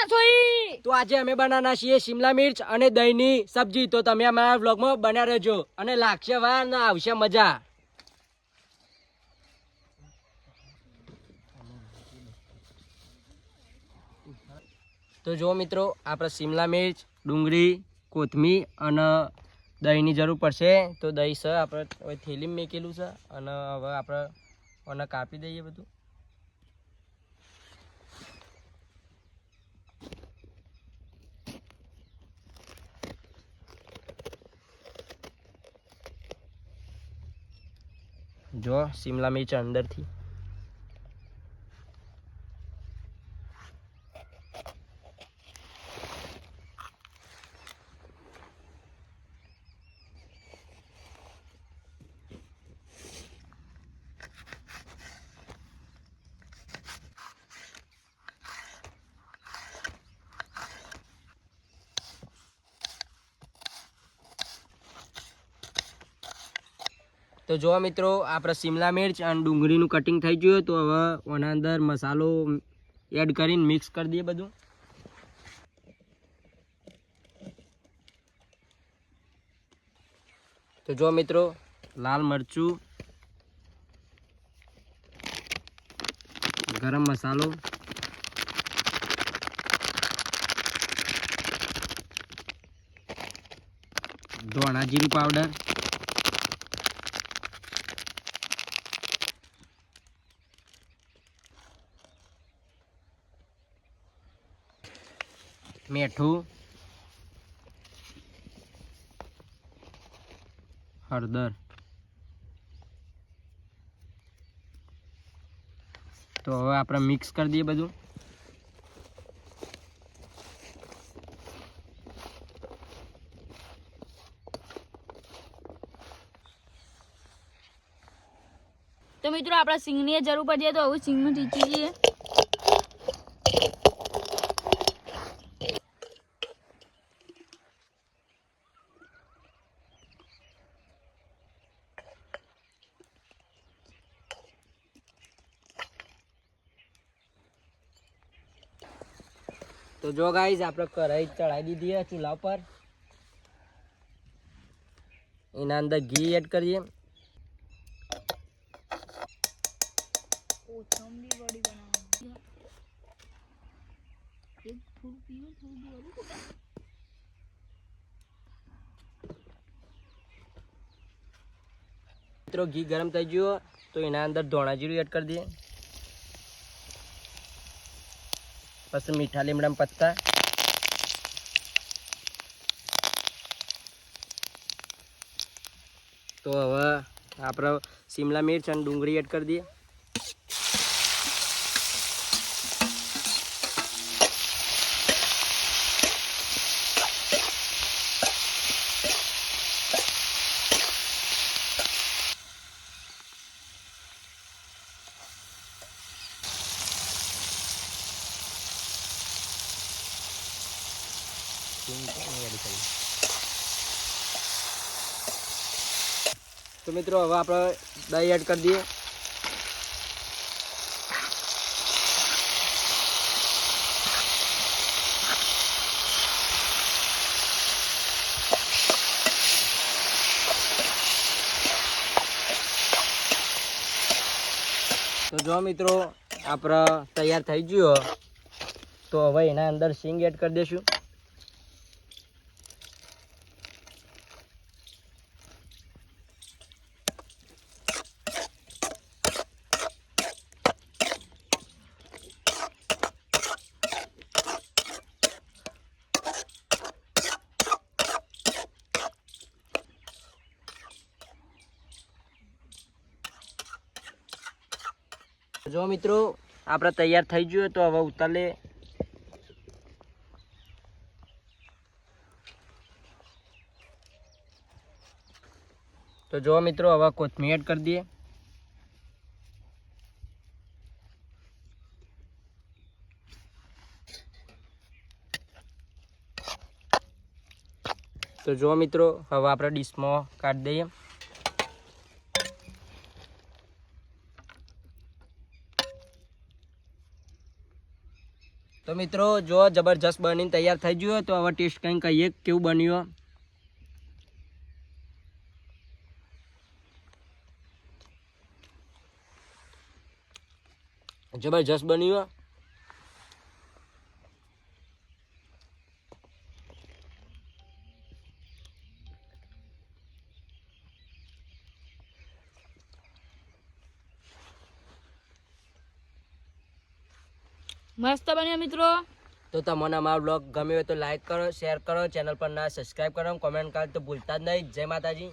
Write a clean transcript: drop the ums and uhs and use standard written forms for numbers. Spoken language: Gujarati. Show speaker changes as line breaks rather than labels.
છો ઈ?
તો આજે અમે બનાવવાના છીએ શિમલા મિર્ચ અને દહીંની સબ્જી. તો તમે અમારા વ્લોગમાં બન્યા રહેજો અને લાગશે વાર ને આવશે મજા. તો જો મિત્રો, આપણે શિમલા મિર્ચ, ડુંગળી, કોથમીર અને દહીંની જરૂર પડશે. તો દહીં છે આપણે થેલીમાં મેકેલું છે અને હવે આપણે અને કાપી દઈએ બધું. જો શિમલા મિર્ચ અંદરથી તો જો મિત્રો, આપણે શિમલા મિર્ચ અને ડુંગળીનું કટિંગ થઈ ગયું. તો હવે આના અંદર મસાલો એડ કરીને મિક્સ કરી દઈએ બધું. તો જો મિત્રો, લાલ મરચું, ગરમ મસાલો, ધોળા જીરું પાવડર, મીઠું, હળદર. તો હવે આપણે મિક્સ કરી દઈએ બધું.
તો મિત્રો આપણા સિંગની જરૂર પડી તો હવે સિંગનું ટીચી જઈએ.
તો જો ગાઈઝ, આપણે કઢાઈ ચડાવી દીધી ચૂલા પર. એના અંદર ઘી એડ કરીએ. મિત્રો ઘી ગરમ થઈ ગયું તો એના અંદર ધોળા જીરું એડ કરી દઈએ. પછી મીઠા લીમડા પત્તા, તો હવે આપણે શિમલા મિર્ચ અને ડુંગળી એડ કરી દઈએ. તો મિત્રો હવે આપણે દહીં એડ કરી દઈએ. તો જો મિત્રો, આપણે તૈયાર થઈ ગયું. તો હવે એના અંદર સિંગ એડ કરી દઈશું. જો મિત્રો, આપણે તૈયાર થઈ ગયું. તો હવે ઉતાર લે. તો જો મિત્રો, હવે કોથમીર એડ કરી દઈએ. તો જો મિત્રો, હવે આપણે ડીશમાં કાઢી દઈએ. તો તો મિત્રો જો જબરજસ્ત બનીને તૈયાર થઈ ગયું હોય તો હવે ટેસ્ટ કંઈ કહીએ કેવું બન્યું. જબરજસ્ત બન્યું.
મસ્ત બન્યો મિત્રો.
તો તમને અમારો બ્લોગ ગમ્યો હોય તો લાઈક કરો, શેર કરો, ચેનલ પર ના સબસ્ક્રાઈબ કરો, કોમેન્ટ કરો તો ભૂલતા જ નહીં. જય માતાજી.